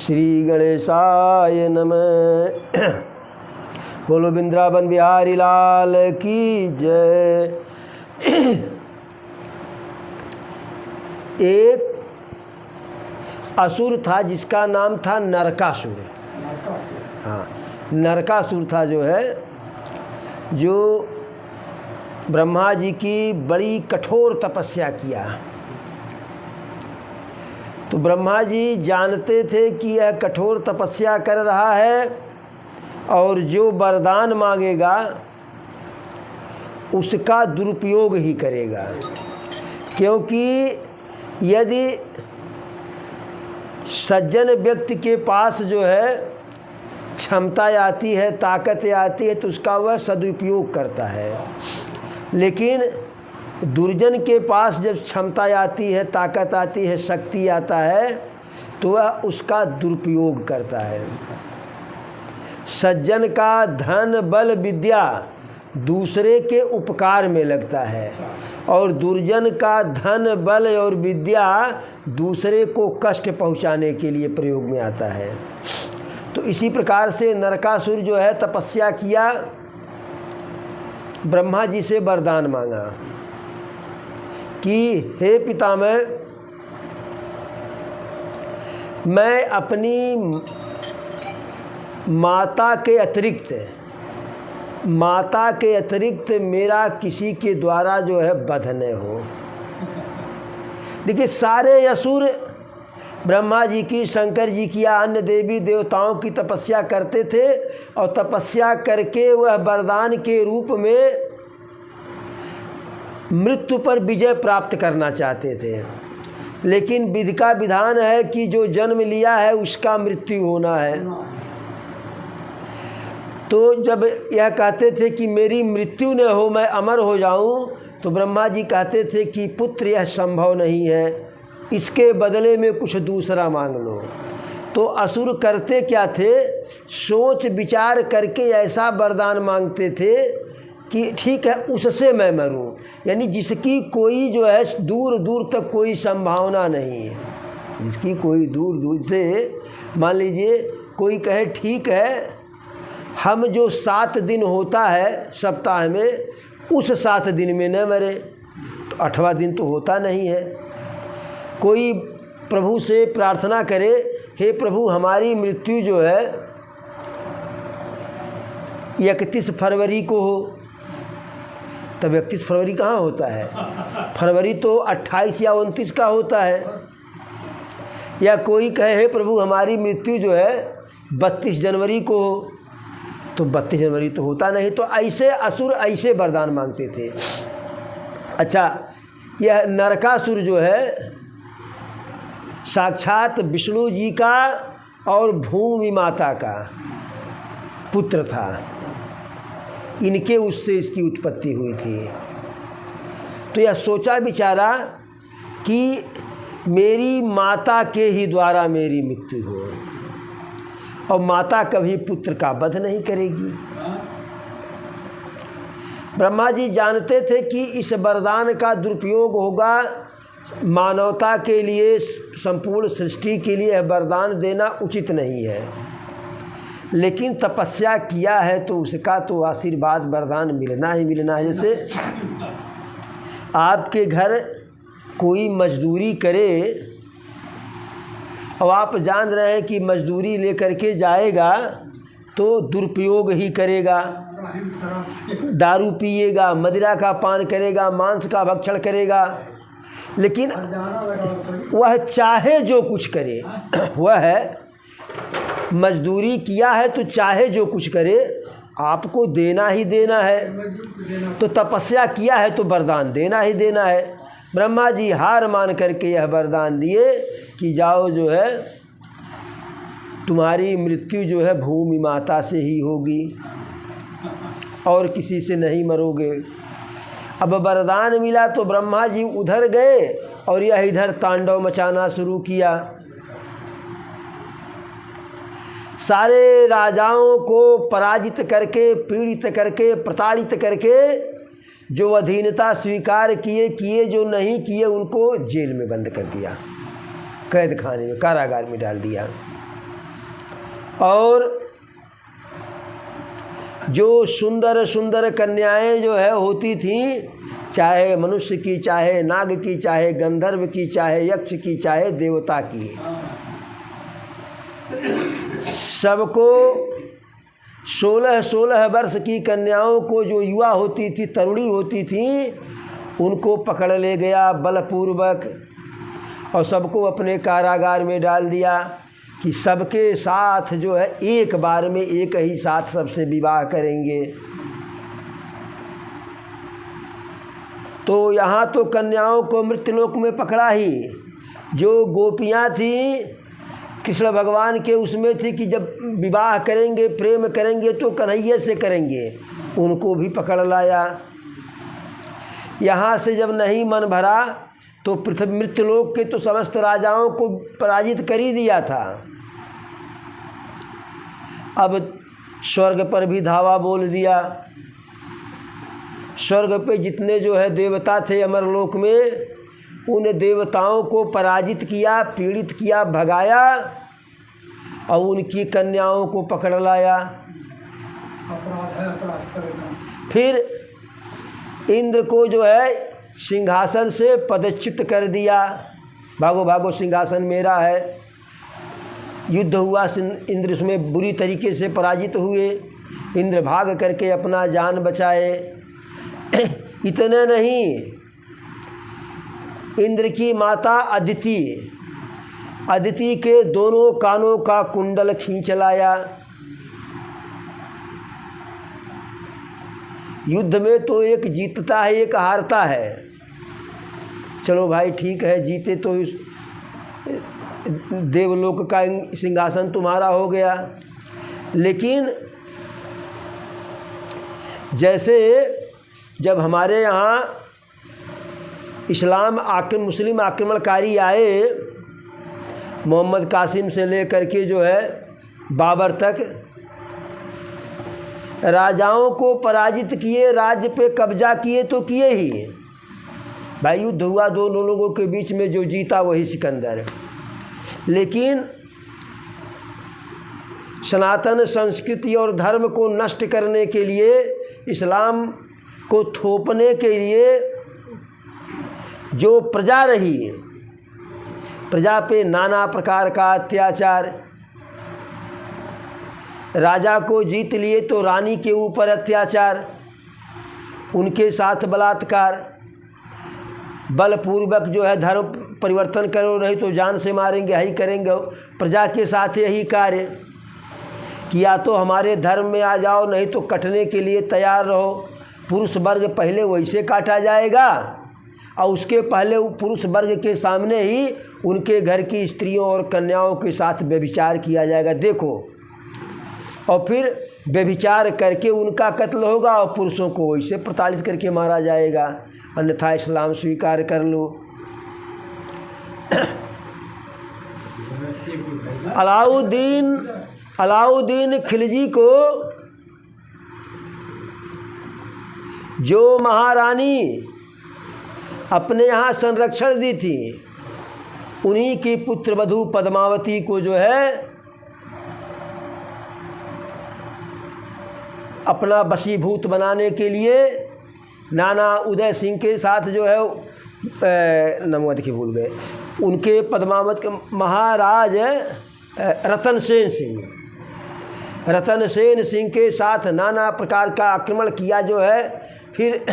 श्री गणेशाय नमः। बोलो वृंदावन बिहारी लाल की जय। एक असुर था जिसका नाम था नरकासुर। हाँ, नरकासुर था जो है, जो ब्रह्मा जी की बड़ी कठोर तपस्या किया। तो ब्रह्मा जी जानते थे कि यह कठोर तपस्या कर रहा है और जो वरदान मांगेगा उसका दुरुपयोग ही करेगा, क्योंकि यदि सज्जन व्यक्ति के पास जो है क्षमता आती है, ताकत आती है, तो उसका वह सदुपयोग करता है। लेकिन दुर्जन के पास जब क्षमता आती है, ताकत आती है, शक्ति आता है, तो वह उसका दुरुपयोग करता है। सज्जन का धन बल विद्या दूसरे के उपकार में लगता है और दुर्जन का धन बल और विद्या दूसरे को कष्ट पहुंचाने के लिए प्रयोग में आता है। तो इसी प्रकार से नरकासुर जो है तपस्या किया, ब्रह्मा जी से वरदान मांगा कि हे पितामह, मैं अपनी माता के अतिरिक्त मेरा किसी के द्वारा जो है वध न हो। देखिए, सारे असुर ब्रह्मा जी की, शंकर जी की या अन्य देवी देवताओं की तपस्या करते थे और तपस्या करके वह वरदान के रूप में मृत्यु पर विजय प्राप्त करना चाहते थे। लेकिन विधि का विधान है कि जो जन्म लिया है उसका मृत्यु होना है। तो जब यह कहते थे कि मेरी मृत्यु न हो, मैं अमर हो जाऊं, तो ब्रह्मा जी कहते थे कि पुत्र यह संभव नहीं है, इसके बदले में कुछ दूसरा मांग लो। तो असुर करते क्या थे, सोच विचार करके ऐसा वरदान मांगते थे कि ठीक है, उससे मैं मरूं, यानी जिसकी कोई जो है दूर दूर तक कोई संभावना नहीं है, जिसकी कोई दूर दूर से, मान लीजिए कोई कहे ठीक है हम जो 7 दिन होता है सप्ताह में, उस 7 दिन में न मरे, तो 8वां दिन तो होता नहीं है। कोई प्रभु से प्रार्थना करे, हे प्रभु हमारी मृत्यु जो है 31 फरवरी को हो, तब 31 फरवरी कहाँ होता है, फरवरी तो 28 या 29 का होता है। या कोई कहे हे प्रभु हमारी मृत्यु जो है 32 जनवरी को हो, तो 32 जनवरी तो होता नहीं। तो ऐसे असुर ऐसे वरदान मांगते थे। अच्छा, यह नरकासुर जो है साक्षात विष्णु जी का और भूमि माता का पुत्र था, इनके उससे इसकी उत्पत्ति हुई थी। तो यह सोचा विचारा कि मेरी माता के ही द्वारा मेरी मृत्यु हो, और माता कभी पुत्र का वध नहीं करेगी। ब्रह्मा जी जानते थे कि इस वरदान का दुरुपयोग होगा, मानवता के लिए, संपूर्ण सृष्टि के लिए वरदान देना उचित नहीं है। लेकिन तपस्या किया है तो उसका तो आशीर्वाद वरदान मिलना ही मिलना है। जैसे आपके घर कोई मजदूरी करे और आप जान रहे हैं कि मजदूरी लेकर के जाएगा तो दुरुपयोग ही करेगा, दारू पिएगा, मदिरा का पान करेगा, मांस का भक्षण करेगा, लेकिन वह चाहे जो कुछ करे, वह है मजदूरी किया है तो चाहे जो कुछ करे आपको देना ही देना है। तो तपस्या किया है तो वरदान देना ही देना है। ब्रह्मा जी हार मान करके यह वरदान दिए कि जाओ जो है तुम्हारी मृत्यु जो है भूमि माता से ही होगी और किसी से नहीं मरोगे। अब वरदान मिला तो ब्रह्मा जी उधर गए और यह इधर तांडव मचाना शुरू किया। सारे राजाओं को पराजित करके, पीड़ित करके, प्रताड़ित करके, जो अधीनता स्वीकार किए, जो नहीं किए उनको जेल में बंद कर दिया, कैद खाने में, कारागार में डाल दिया। और जो सुंदर सुंदर कन्याएं जो है होती थीं, चाहे मनुष्य की, चाहे नाग की, चाहे गंधर्व की, चाहे यक्ष की, चाहे देवता की, सबको 16-16 वर्ष की कन्याओं को, जो युवा होती थी, तरुणी होती थी, उनको पकड़ ले गया बलपूर्वक और सबको अपने कारागार में डाल दिया कि सबके साथ जो है एक बार में एक ही साथ सबसे विवाह करेंगे। तो यहाँ तो कन्याओं को मृत्युलोक में पकड़ा ही, जो गोपियाँ थीं कृष्ण भगवान के उसमें थी कि जब विवाह करेंगे, प्रेम करेंगे तो कन्हैया से करेंगे, उनको भी पकड़ लाया। यहाँ से जब नहीं मन भरा तो पृथ्वी मृत्युलोक के तो समस्त राजाओं को पराजित कर ही दिया था। अब स्वर्ग पर भी धावा बोल दिया। स्वर्ग पे जितने जो है देवता थे अमरलोक में, उन देवताओं को पराजित किया, पीड़ित किया, भगाया और उनकी कन्याओं को पकड़ लाया। फिर इंद्र को जो है सिंहासन से पदच्युत कर दिया, भागो भागो सिंहासन मेरा है। युद्ध हुआ, इंद्र उसमें बुरी तरीके से पराजित हुए। इंद्र भाग करके अपना जान बचाए। इतने नहीं, इंद्र की माता अदिति, अदिति के दोनों कानों का कुंडल खींच लाया। युद्ध में तो एक जीतता है, एक हारता है। चलो भाई ठीक है, जीते तो देवलोक का सिंहासन तुम्हारा हो गया। लेकिन जैसे जब हमारे यहाँ मुस्लिम आक्रमणकारी आए, मोहम्मद कासिम से लेकर के जो है बाबर तक, राजाओं को पराजित किए, राज्य पे कब्जा किए तो किए ही। भाई युद्ध हुआ दोनों लोगों के बीच में, जो जीता वही सिकंदर। लेकिन सनातन संस्कृति और धर्म को नष्ट करने के लिए, इस्लाम को थोपने के लिए जो प्रजा रही, प्रजा पे नाना प्रकार का अत्याचार। राजा को जीत लिए तो रानी के ऊपर अत्याचार, उनके साथ बलात्कार, बलपूर्वक जो है धर्म परिवर्तन करो, नहीं तो जान से मारेंगे, यही करेंगे। प्रजा के साथ यही कार्य किया, तो हमारे धर्म में आ जाओ, नहीं तो कटने के लिए तैयार रहो। पुरुष वर्ग पहले वैसे काटा जाएगा और उसके पहले पुरुष वर्ग के सामने ही उनके घर की स्त्रियों और कन्याओं के साथ व्यभिचार किया जाएगा, देखो। और फिर व्यभिचार करके उनका कत्ल होगा और पुरुषों को वैसे प्रताड़ित करके मारा जाएगा, अन्यथा इस्लाम स्वीकार कर लो। अलाउद्दीन खिलजी को जो महारानी अपने यहाँ संरक्षण दी थी, उन्हीं की पुत्रवधू पद्मावती को जो है अपना वशीभूत बनाने के लिए नाना उदय सिंह के साथ जो है नमवत की भूल गए, उनके पद्मावत के महाराज रतन सेन सिंह के साथ नाना प्रकार का आक्रमण किया जो है। फिर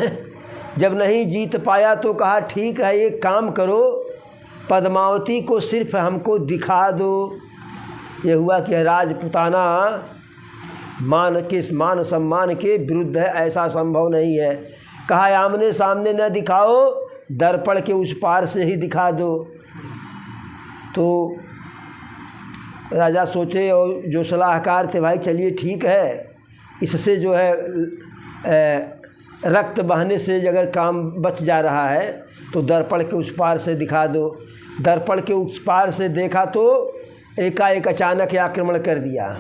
जब नहीं जीत पाया तो कहा ठीक है, एक काम करो, पद्मावती को सिर्फ हमको दिखा दो। ये हुआ कि राजपुताना मान सम्मान के विरुद्ध है, ऐसा संभव नहीं है। कहा आमने सामने न दिखाओ, दर्पण के उस पार से ही दिखा दो। तो राजा सोचे और जो सलाहकार थे, भाई चलिए ठीक है, इससे जो है रक्त बहने से अगर काम बच जा रहा है तो दर्पण के उस पार से दिखा दो। दर्पण के उस पार से देखा तो एकाएक अचानक आक्रमण कर दिया।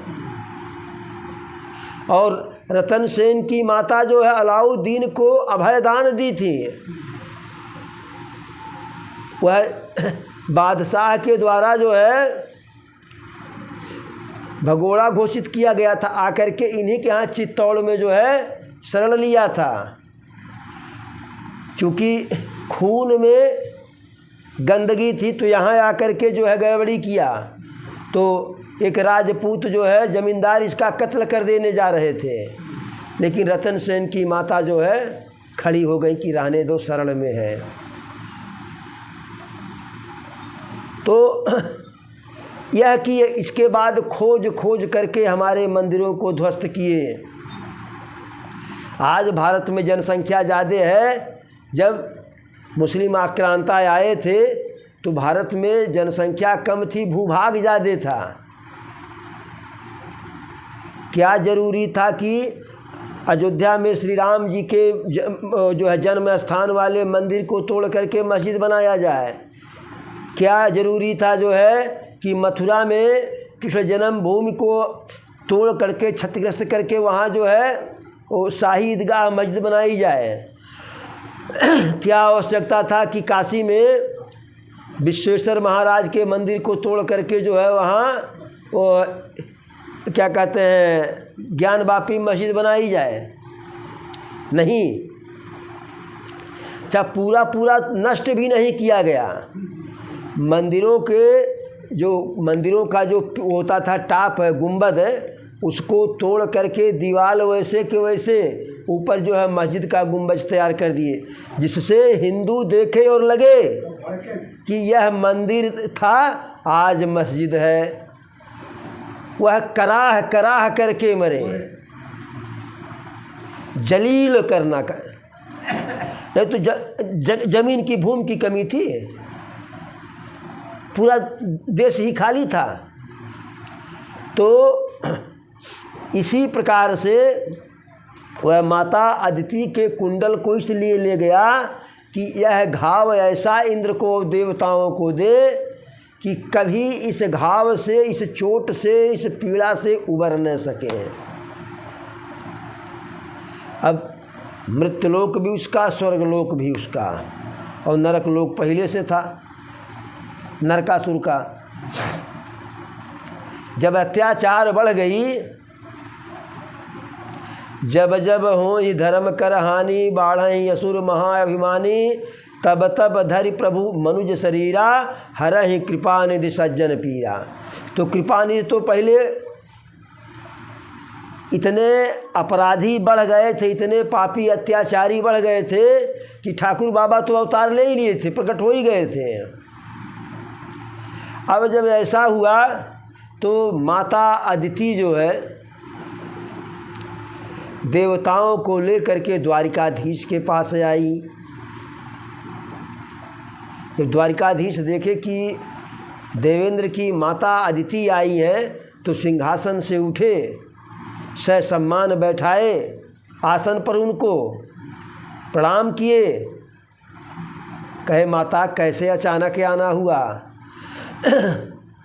और रतन सेन की माता जो है अलाउद्दीन को अभयदान दी थी, वह बादशाह के द्वारा जो है भगोड़ा घोषित किया गया था, आकर के इन्हीं के यहाँ चित्तौड़ में जो है शरण लिया था। क्योंकि खून में गंदगी थी तो यहाँ आकर के जो है गड़बड़ी किया, तो एक राजपूत जो है ज़मींदार इसका कत्ल कर देने जा रहे थे, लेकिन रतन सेन की माता जो है खड़ी हो गई कि रहने दो, शरण में है। तो यह कि इसके बाद खोज करके हमारे मंदिरों को ध्वस्त किए। आज भारत में जनसंख्या ज़्यादा है, जब मुस्लिम आक्रांता आए थे तो भारत में जनसंख्या कम थी, भूभाग ज़्यादा था। क्या ज़रूरी था कि अयोध्या में श्री राम जी के जो है जन्म स्थान वाले मंदिर को तोड़ करके मस्जिद बनाया जाए? क्या ज़रूरी था जो है कि मथुरा में कृष्ण जन्मभूमि को तोड़ करके क्षतिग्रस्त करके वहाँ जो है वो शाही ईदगाह मस्जिद बनाई जाए? क्या आवश्यकता था कि काशी में विश्वेश्वर महाराज के मंदिर को तोड़ करके जो है वहाँ वो क्या कहते हैं ज्ञान वापी मस्जिद बनाई जाए? नहीं। अच्छा, पूरा नष्ट भी नहीं किया गया। मंदिरों का जो होता था टाप है, गुंबद है, उसको तोड़ करके दीवार वैसे के वैसे ऊपर जो है मस्जिद का गुंबज तैयार कर दिए, जिससे हिंदू देखे और लगे कि यह मंदिर था, आज मस्जिद है। वह कराह करके मरे, जलील करना का नहीं तो जमीन की भूमि की कमी थी, पूरा देश ही खाली था। तो इसी प्रकार से वह माता अदिति के कुंडल को इसलिए ले गया कि यह घाव ऐसा इंद्र को देवताओं को दे कि कभी इस घाव से, इस चोट से, इस पीड़ा से उबर न सके। अब मृत्युलोक भी उसका, स्वर्गलोक भी उसका, और नरक लोक पहले से था, नरकासुर का। जब अत्याचार बढ़ गई, जब जब हो ही धर्म कर हानि, बाढ़ई असुर महाअभिमानी, तब तब धरि प्रभु मनुज शरीरा, हरहि कृपा निधि सज्जन पीरा। तो कृपा निधि तो पहले इतने अपराधी बढ़ गए थे, इतने पापी अत्याचारी बढ़ गए थे कि ठाकुर बाबा तो अवतार ले ही लिए थे, प्रकट हो ही गए थे। अब जब ऐसा हुआ तो माता अदिति जो है देवताओं को लेकर के द्वारिकाधीश के पास आई। जब द्वारिकाधीश देखे कि देवेंद्र की माता अदिति आई है तो सिंहासन से उठे, सम्मान बैठाए आसन पर, उनको प्रणाम किए। कहे माता कैसे अचानक आना हुआ?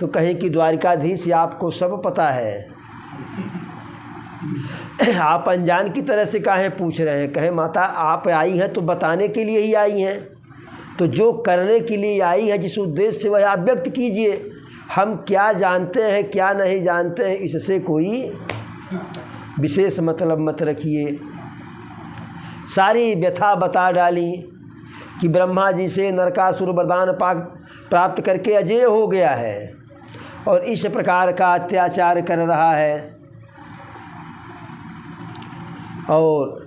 तो कहे कि द्वारिकाधीश आपको सब पता है, आप अनजान की तरह से काहे पूछ रहे हैं? कहे माता आप आई हैं तो बताने के लिए ही आई हैं, तो जो करने के लिए आई है, जिस उद्देश्य से वह आप व्यक्त कीजिए। हम क्या जानते हैं क्या नहीं जानते हैं, इससे कोई विशेष मतलब मत रखिए। सारी व्यथा बता डाली कि ब्रह्मा जी से नरकासुर वरदान प्राप्त करके अजय हो गया है और इस प्रकार का अत्याचार कर रहा है, और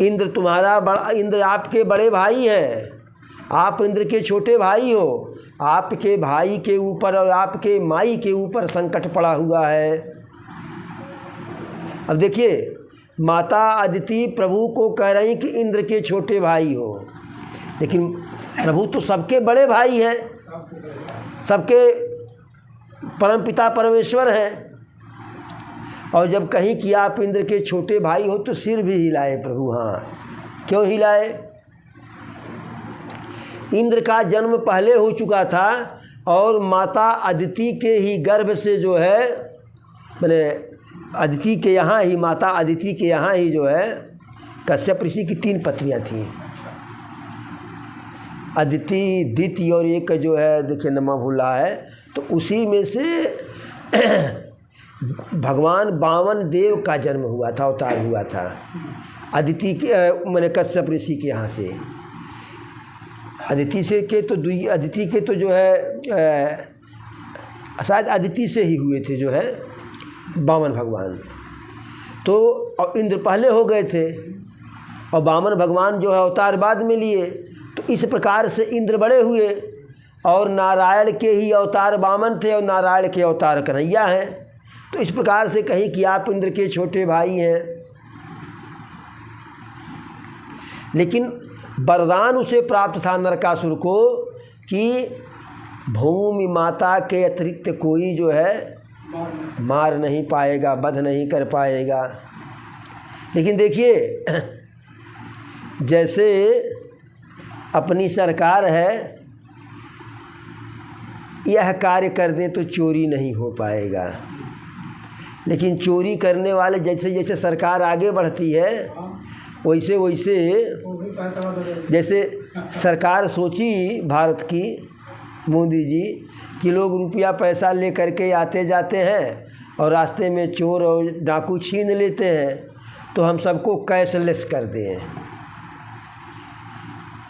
इंद्र तुम्हारा बड़ा, इंद्र आपके बड़े भाई हैं, आप इंद्र के छोटे भाई हो, आपके भाई के ऊपर और आपके माई के ऊपर संकट पड़ा हुआ है। अब देखिए, माता अदिति प्रभु को कह रही कि इंद्र के छोटे भाई हो, लेकिन प्रभु तो सबके बड़े भाई हैं, सबके परमपिता परमेश्वर हैं। और जब कहीं कि आप इंद्र के छोटे भाई हो तो सिर भी हिलाए प्रभु। हाँ, क्यों हिलाए? इंद्र का जन्म पहले हो चुका था और माता अदिति के ही गर्भ से जो है, मैंने अदिति के यहाँ ही, माता अदिति के यहाँ ही जो है कश्यप ऋषि की 3 पत्नियाँ थीं, अदिति, दिति और एक जो है देखिए नमा भूला है, तो उसी में से भगवान वामन देव का जन्म हुआ था, अवतार हुआ था अदिति के मैंने कश्यप ऋषि के यहाँ से। अदिति के तो जो है शायद अदिति से ही हुए थे जो है वामन भगवान। तो और इंद्र पहले हो गए थे और वामन भगवान जो है अवतार बाद में लिए। तो इस प्रकार से इंद्र बड़े हुए और नारायण के ही अवतार वामन थे और नारायण के अवतार कन्हैया हैं। तो इस प्रकार से कहीं कि आप इंद्र के छोटे भाई हैं, लेकिन वरदान उसे प्राप्त था नरकासुर को कि भूमि माता के अतिरिक्त कोई जो है मार नहीं पाएगा, वध नहीं कर पाएगा। लेकिन देखिए, जैसे अपनी सरकार है, यह कार्य कर दें तो चोरी नहीं हो पाएगा, लेकिन चोरी करने वाले जैसे जैसे सरकार आगे बढ़ती है वैसे वैसे, जैसे सरकार सोची भारत की मोदी जी कि लोग रुपया पैसा ले करके आते जाते हैं और रास्ते में चोर और डाकू छीन लेते हैं, तो हम सबको कैशलेस कर दें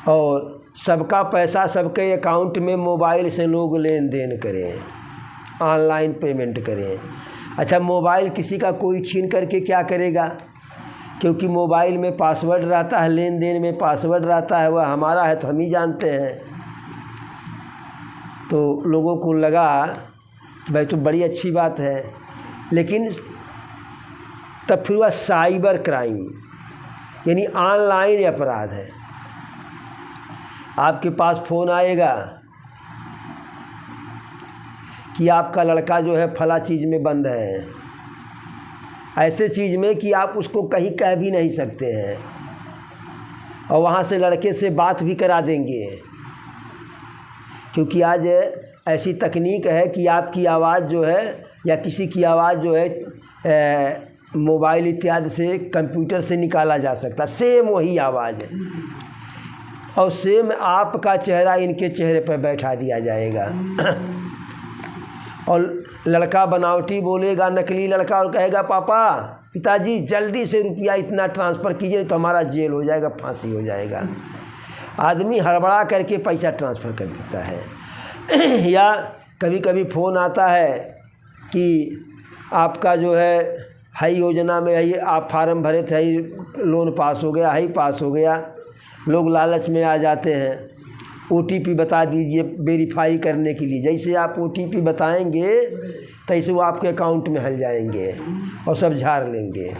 और सबका पैसा सबके अकाउंट में मोबाइल से लोग लेन देन करें, ऑनलाइन पेमेंट करें। अच्छा, मोबाइल किसी का कोई छीन करके क्या करेगा? क्योंकि मोबाइल में पासवर्ड रहता है, लेन देन में पासवर्ड रहता है, वह हमारा है तो हम ही जानते हैं। तो लोगों को लगा भाई तो बड़ी अच्छी बात है, लेकिन तब फिर वह साइबर क्राइम यानी ऑनलाइन अपराध है। आपके पास फ़ोन आएगा कि आपका लड़का जो है फला चीज़ में बंद है, ऐसे चीज़ में कि आप उसको कहीं कह भी नहीं सकते हैं, और वहाँ से लड़के से बात भी करा देंगे, क्योंकि आज ऐसी तकनीक है कि आपकी आवाज़ जो है या किसी की आवाज़ जो है मोबाइल इत्यादि से कंप्यूटर से निकाला जा सकता, सेम वही आवाज़ है, और सेम आपका चेहरा इनके चेहरे पर बैठा दिया जाएगा। और लड़का बनावटी बोलेगा, नकली लड़का, और कहेगा पापा पिताजी जल्दी से रुपया इतना ट्रांसफ़र कीजिए तो हमारा जेल हो जाएगा, फांसी हो जाएगा। आदमी हड़बड़ा करके पैसा ट्रांसफ़र कर देता है। या कभी कभी फ़ोन आता है कि आपका जो है हाई योजना में है, आप फार्म भरे थे, लोन पास हो गया, हाई पास हो गया। लोग लालच में आ जाते हैं, OTP बता दीजिए वेरीफाई करने के लिए। जैसे आप OTP बताएंगे तैसे वो आपके अकाउंट में हल जाएंगे और सब झाड़ लेंगे।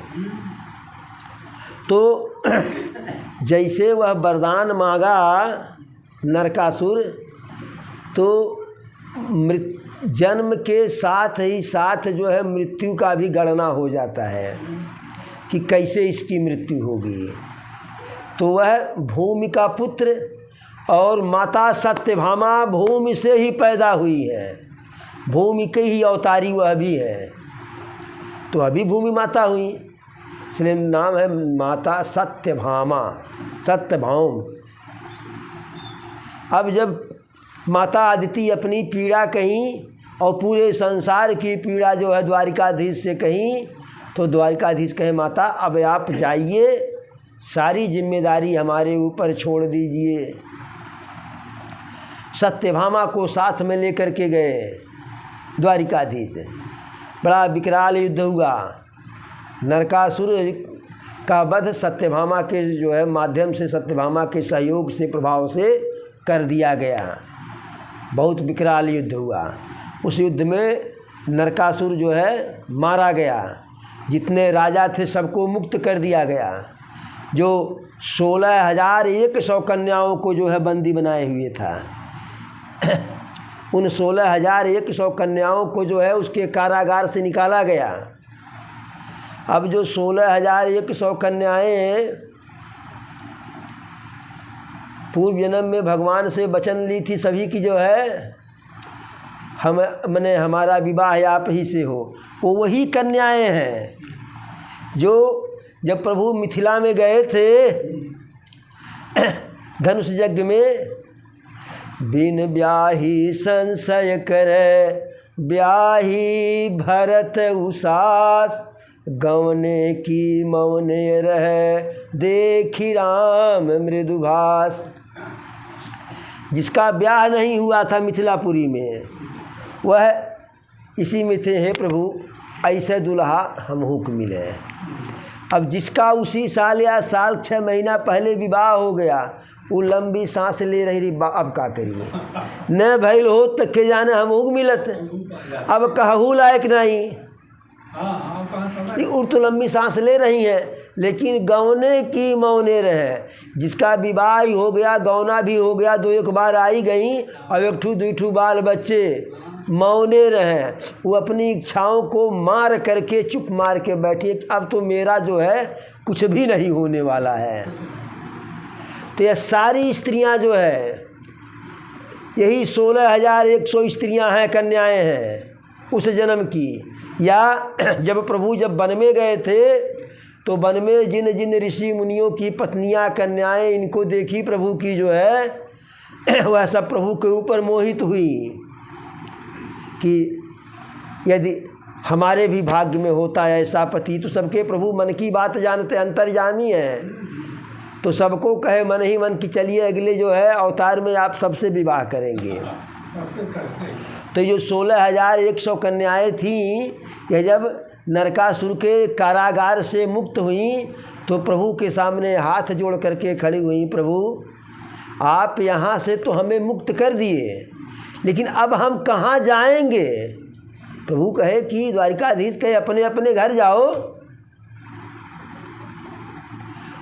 तो जैसे वह वरदान मांगा नरकासुर, तो जन्म के साथ ही साथ जो है मृत्यु का भी गणना हो जाता है कि कैसे इसकी मृत्यु होगी। तो वह भूमि का पुत्र और माता सत्यभामा भूमि से ही पैदा हुई है, भूमि के ही अवतारी वह भी है, तो अभी भूमि माता हुई, इसलिए नाम है माता सत्यभामा, सत्यभाम। अब जब माता अदिति अपनी पीड़ा कहीं और पूरे संसार की पीड़ा जो है द्वारिकाधीश से कहीं, तो द्वारिकाधीश कहे माता अब आप जाइए, सारी जिम्मेदारी हमारे ऊपर छोड़ दीजिए। सत्यभामा को साथ में लेकर के गए द्वारिकाधीश। बड़ा विकराल युद्ध हुआ, नरकासुर का वध सत्यभामा के जो है माध्यम से, सत्यभामा के सहयोग से, प्रभाव से कर दिया गया। बहुत विकराल युद्ध हुआ। उस युद्ध में नरकासुर जो है मारा गया, जितने राजा थे सबको मुक्त कर दिया गया। जो 16,100 कन्याओं को जो है बंदी बनाए हुए था, उन 16,100 कन्याओं को जो है उसके कारागार से निकाला गया। अब जो 16,100 कन्याएं पूर्व जन्म में भगवान से वचन ली थी सभी की जो है हमारा विवाह आप ही से हो, वो वही कन्याएं हैं जो जब प्रभु मिथिला में गए थे धनुष यज्ञ में, बिन ब्याही संशय करे ब्याही भरत उसास, गवने की मौने रहे, देखी राम मृदुभास। जिसका ब्याह नहीं हुआ था मिथिलापुरी में, वह इसी में थे, हे प्रभु ऐसे दुल्हा हमहू को मिले। अब जिसका उसी साल या साल 6 महीना पहले विवाह हो गया, वो लंबी सांस ले रही, अब का करिए, न भइल हो तक के जाने हमहू को मिलत, अब कहू लायक नहीं। वो तो लंबी सांस ले रही हैं, लेकिन गौने की मौने रहे। जिसका विवाह हो गया, गौना भी हो गया, 2-1 बार आई गई, और 1-2 बाल बच्चे, मौने रहे। वो अपनी इच्छाओं को मार करके चुप मार के बैठी, अब तो मेरा जो है कुछ भी नहीं होने वाला है। तो ये सारी स्त्रियां जो है, यही 16,100 स्त्रियां हैं, कन्याएं हैं उस जन्म की। या जब प्रभु जब वन में गए थे, तो वन में जिन जिन ऋषि मुनियों की पत्नियां, कन्याएं इनको देखी प्रभु की जो है वह सब प्रभु के ऊपर मोहित हुई कि यदि हमारे भी भाग्य में होता है ऐसा पति। तो सबके प्रभु मन की बात जानते, अंतर्यामी है, तो सबको कहे मन ही मन की चलिए अगले जो है अवतार में आप सबसे विवाह करेंगे। तो जो 16,100 कन्याएं थीं, यह जब नरकासुर के कारागार से मुक्त हुई, तो प्रभु के सामने हाथ जोड़ करके खड़ी हुई, प्रभु आप यहाँ से तो हमें मुक्त कर दिए, लेकिन अब हम कहाँ जाएंगे। प्रभु कहे कि द्वारिकाधीश कहे अपने अपने घर जाओ।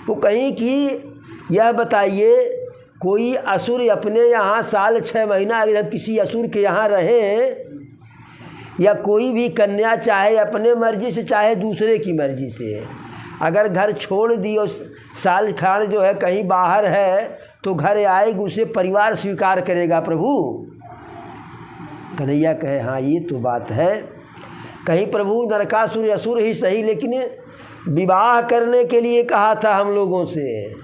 वो कहीं कि यह बताइए, कोई असुर अपने यहाँ साल 6 महीना अगर हम किसी असुर के यहाँ रहें, या कोई भी कन्या चाहे अपने मर्जी से चाहे दूसरे की मर्जी से, अगर घर छोड़ दी और साल खान जो है कहीं बाहर है, तो घर आएगी, उसे परिवार स्वीकार करेगा प्रभु। कन्हैया कहे हाँ ये तो बात है। कहीं प्रभु नरकासुर असुर ही सही, लेकिन विवाह करने के लिए कहा था हम लोगों से,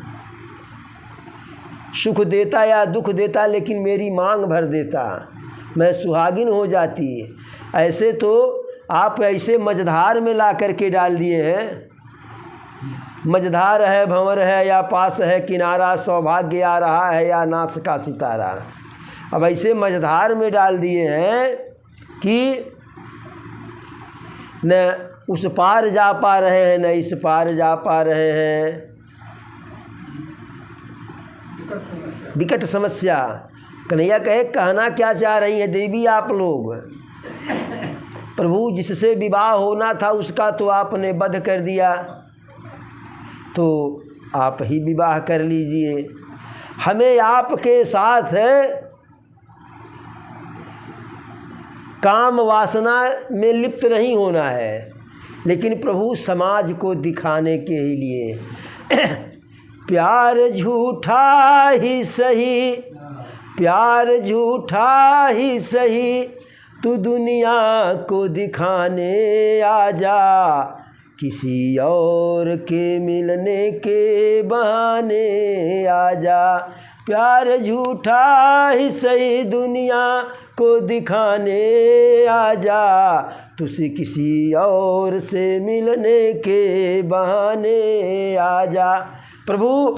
सुख देता या दुख देता, लेकिन मेरी मांग भर देता, मैं सुहागिन हो जाती। ऐसे तो आप ऐसे मझधार में ला करके डाल दिए हैं। मझधार है, भंवर है या पास है किनारा, सौभाग्य आ रहा है या नाश का सितारा। अब ऐसे मझधार में डाल दिए हैं कि न उस पार जा पा रहे हैं, न इस पार जा पा रहे हैं। विकट समस्या। कन्हैया कहे कहना क्या चाह रही है देवी आप लोग। प्रभु जिससे विवाह होना था उसका तो आपने वध कर दिया, तो आप ही विवाह कर लीजिए। हमें आपके साथ काम वासना में लिप्त नहीं होना है, लेकिन प्रभु समाज को दिखाने के ही लिए प्यार झूठा ही सही, प्यार झूठा ही सही, तू दुनिया को दिखाने आ जा, किसी और के मिलने के बहाने आ जा। प्यार झूठा ही सही, दुनिया को दिखाने आ जा, तुझसे किसी और से मिलने के बहाने आ जा। प्रभु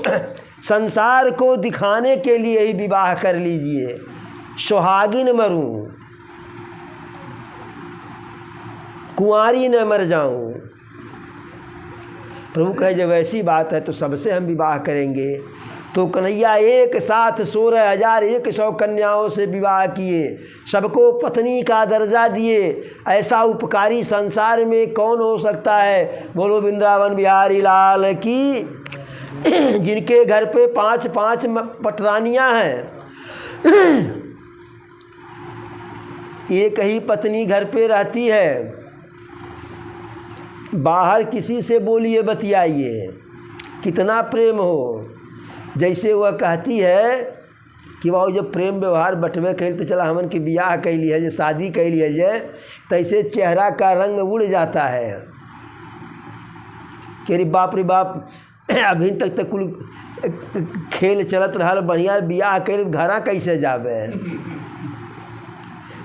संसार को दिखाने के लिए ही विवाह कर लीजिए, सुहागिन मरूं, कुंवारी न मर जाऊं। प्रभु कहे जब ऐसी बात है तो सबसे हम विवाह करेंगे। तो कन्हैया एक साथ 16,100 कन्याओं से विवाह किए, सबको पत्नी का दर्जा दिए। ऐसा उपकारी संसार में कौन हो सकता है। बोलो वृंदावन बिहारी लाल की। जिनके घर पे 5-5 पटरानियां हैं, एक ही पत्नी घर पे रहती है, बाहर किसी से बोलिए बतियाइए कितना प्रेम हो। जैसे वह कहती है कि बाबू जब प्रेम व्यवहार बटवे कैल तो चला हमन के बियाह कैली है, जो शादी कैली है जे, तैसे चेहरा का रंग उड़ जाता है कि अरे बाप रे बाप, अभी तक कुल खेल चलत रहा, बढ़िया बियाह कैल घरा कैसे जावे।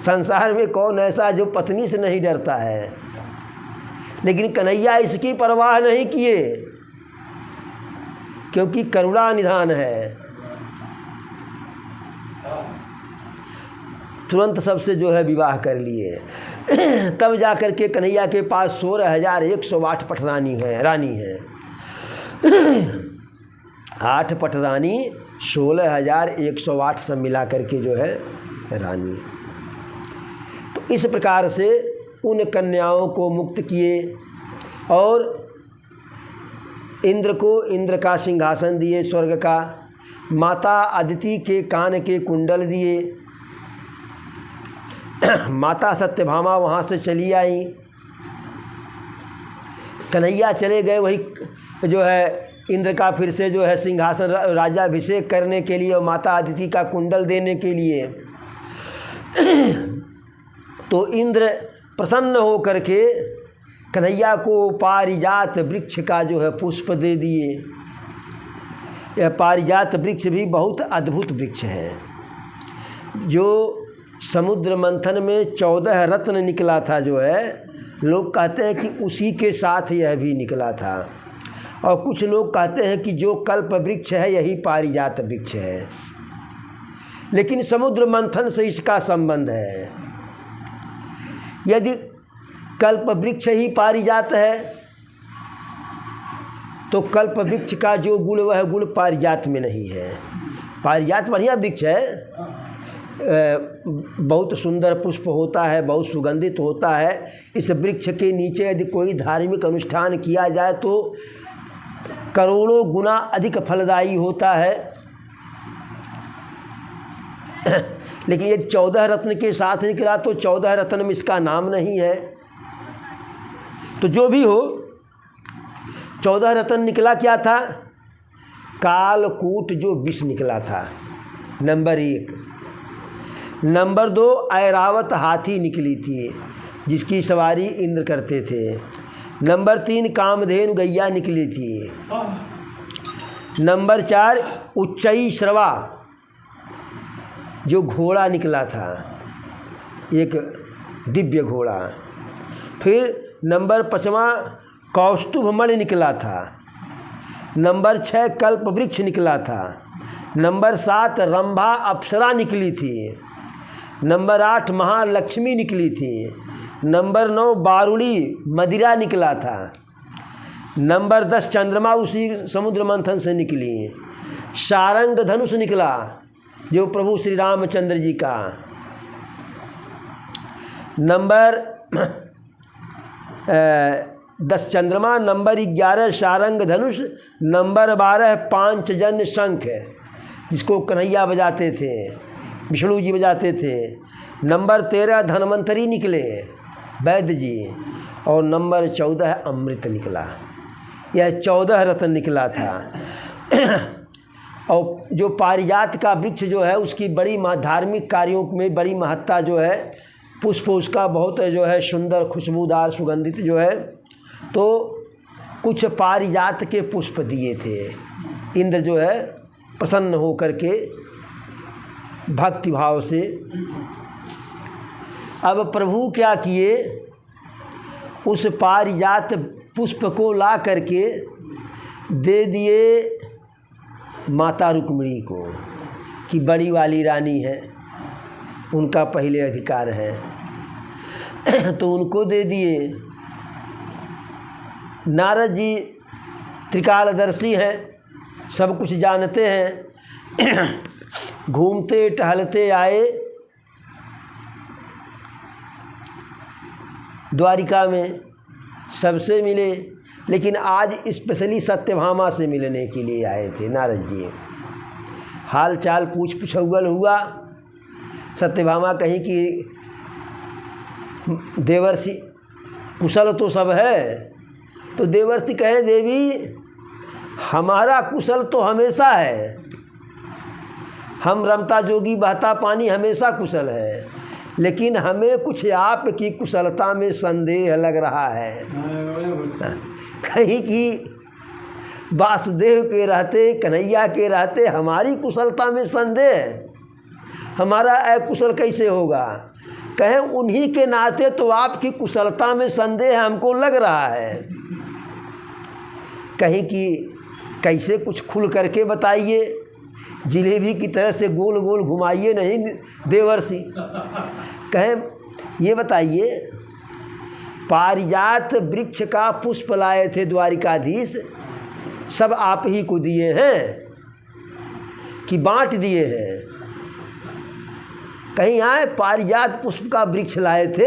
संसार में कौन ऐसा जो पत्नी से नहीं डरता है, लेकिन कन्हैया इसकी परवाह नहीं किए, क्योंकि करुणा निधान है। तुरंत सबसे जो है विवाह कर लिए। तब जा कर के कन्हैया के पास 16,108 पटरानी है, रानी है। 8 पटरानी 16,108 सब मिला करके जो है रानी। तो इस प्रकार से उन कन्याओं को मुक्त किए और इंद्र को इंद्र का सिंहासन दिए स्वर्ग का, माता अदिति के कान के कुंडल दिए। माता सत्यभामा वहाँ से चली आई, कन्हैया चले गए वही जो है इंद्र का फिर से जो है सिंहासन राज्याभिषेक करने के लिए और माता अदिति का कुंडल देने के लिए। तो इंद्र प्रसन्न हो करके कन्हैया को पारिजात वृक्ष का जो है पुष्प दे दिए। यह पारिजात वृक्ष भी बहुत अद्भुत वृक्ष है, जो समुद्र मंथन में 14 रत्न निकला था जो है, लोग कहते हैं कि उसी के साथ यह भी निकला था, और कुछ लोग कहते हैं कि जो कल्प वृक्ष है यही पारिजात वृक्ष है, लेकिन समुद्र मंथन से इसका संबंध है। यदि कल्प वृक्ष ही पारिजात है तो कल्प वृक्ष का जो गुण वह गुण पारिजात में नहीं है। पारिजात बढ़िया वृक्ष है, बहुत सुंदर पुष्प होता है, बहुत सुगंधित होता है। इस वृक्ष के नीचे यदि कोई धार्मिक अनुष्ठान किया जाए तो करोड़ों गुना अधिक फलदायी होता है। लेकिन यदि 14 रत्न के साथ निकला तो 14 रत्न में इसका नाम नहीं है। तो जो भी हो, 14 रत्न निकला क्या था? कालकूट जो विष निकला था, नंबर 1। नंबर 2 ऐरावत हाथी निकली थी जिसकी सवारी इंद्र करते थे। नंबर 3 कामधेनु गैया निकली थी। नंबर 4 उच्चई श्रवा जो घोड़ा निकला था, एक दिव्य घोड़ा। फिर नंबर 5 कौस्तुभमणि निकला था। नंबर 6 कल्प वृक्ष निकला था। नंबर 7 रंभा अप्सरा निकली थी। नंबर 8 महालक्ष्मी निकली थी। नंबर 9 बारुणी मदिरा निकला था। नंबर 10 चंद्रमा उसी समुद्र मंथन से निकली। सारंग धनुष निकला जो प्रभु श्री रामचंद्र जी का। नंबर 10 चंद्रमा, नंबर 11 सारंग धनुष, नंबर 12 पांचजन्य शंख जिसको कन्हैया बजाते थे, विष्णु जी बजाते थे। नंबर 13 धन्वंतरी निकले वैद्य जी, और नंबर 14 अमृत निकला। यह 14 रत्न निकला था। और जो पारिजात का वृक्ष जो है उसकी बड़ी धार्मिक कार्यों में बड़ी महत्ता जो है, पुष्प उसका बहुत जो है सुंदर खुशबूदार सुगंधित जो है। तो कुछ पारिजात के पुष्प दिए थे इंद्र जो है प्रसन्न हो करके भक्ति भाव से। अब प्रभु क्या किए, उस पारिजात पुष्प को ला करके दे दिए माता रुक्मिणी को कि बड़ी वाली रानी है, उनका पहले अधिकार है। तो उनको दे दिए। नारद जी त्रिकालदर्शी हैं, सब कुछ जानते हैं। घूमते टहलते आए द्वारिका में, सबसे मिले, लेकिन आज स्पेशली सत्यभामा से मिलने के लिए आए थे नारद जी। हाल चाल पूछौगल हुआ। सत्यभामा कहीं कि देवर्षि कुशल तो सब है, तो देवर्षि कहे देवी हमारा कुशल तो हमेशा है, हम रमता जोगी बहता पानी हमेशा कुशल है, लेकिन हमें कुछ आपकी कुशलता में संदेह लग रहा है। कहीं कि वासुदेव के रहते, कन्हैया के रहते हमारी कुशलता में संदेह, हमारा अकुशल कैसे होगा? कहें उन्हीं के नाते तो आपकी कुशलता में संदेह हमको लग रहा है, कहीं कि कैसे कुछ खुल करके बताइए, जिलेबी की तरह से गोल गोल घुमाइए नहीं देवर्षि। कहें ये बताइए, पारिजात वृक्ष का पुष्प लाए थे द्वारिकाधीश, सब आप ही को दिए हैं कि बांट दिए हैं? कहीं आए पारिजात पुष्प का वृक्ष लाए थे,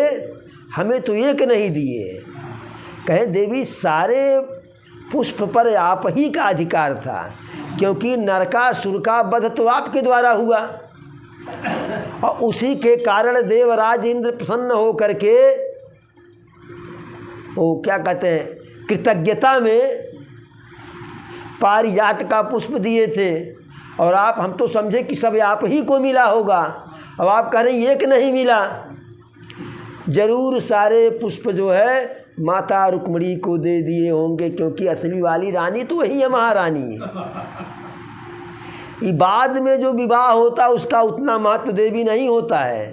हमें तो एक नहीं दिए। कहें देवी सारे पुष्प पर आप ही का अधिकार था, क्योंकि नरकासुर का वध तो आपके द्वारा हुआ, और उसी के कारण देवराज इंद्र प्रसन्न हो करके वो क्या कहते हैं, कृतज्ञता में पारिजात का पुष्प दिए थे। और आप, हम तो समझे कि सब आप ही को मिला होगा, अब आप कह रहे हैं एक नहीं मिला। जरूर सारे पुष्प जो है माता रुक्मिणी को दे दिए होंगे, क्योंकि असली वाली रानी तो वही है, महारानी है। बाद में जो विवाह होता है उसका उतना महत्व देवी नहीं होता है,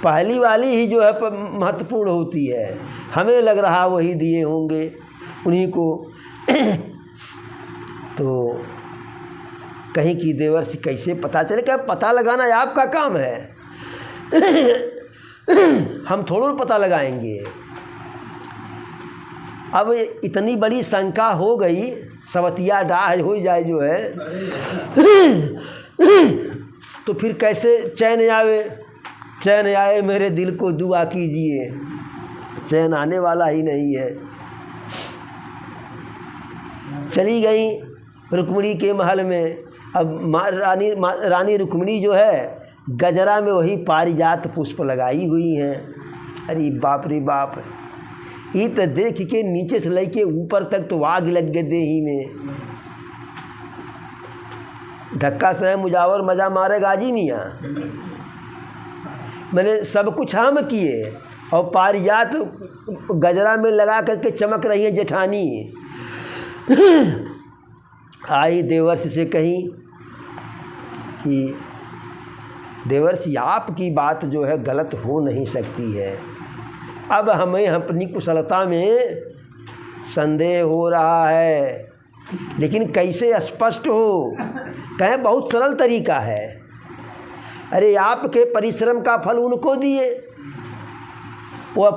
पहली वाली ही जो है महत्वपूर्ण होती है। हमें लग रहा वही दिए होंगे उन्हीं को। तो कहीं की देवर्षि कैसे पता चले? क्या पता लगाना आपका काम है, हम थोड़ा पता लगाएंगे। अब इतनी बड़ी शंका हो गई, सवतिया डाह हो जाए जो है, तो फिर कैसे चैन आवे? चैन आए मेरे दिल को दुआ कीजिए, चैन आने वाला ही नहीं है। चली गई रुक्मिणी के महल में। अब रानी रुक्मिणी जो है गजरा में वही पारिजात पुष्प लगाई हुई हैं। अरे बाप रे बाप, ये तो देख के नीचे से लेके ऊपर तक तो आग लग गए देही में। धक्का से मुजावर मजा मारे गाजी मियाँ, मैंने सब कुछ हम किए और पारिजात गजरा में लगा करके चमक रही है जेठानी। आई देवर्षि से कहीं कि देवर्षि आपकी बात जो है गलत हो नहीं सकती है, अब हमें अपनी कुशलता में संदेह हो रहा है, लेकिन कैसे स्पष्ट हो? कहें बहुत सरल तरीका है। अरे आपके परिश्रम का फल उनको दिए, वो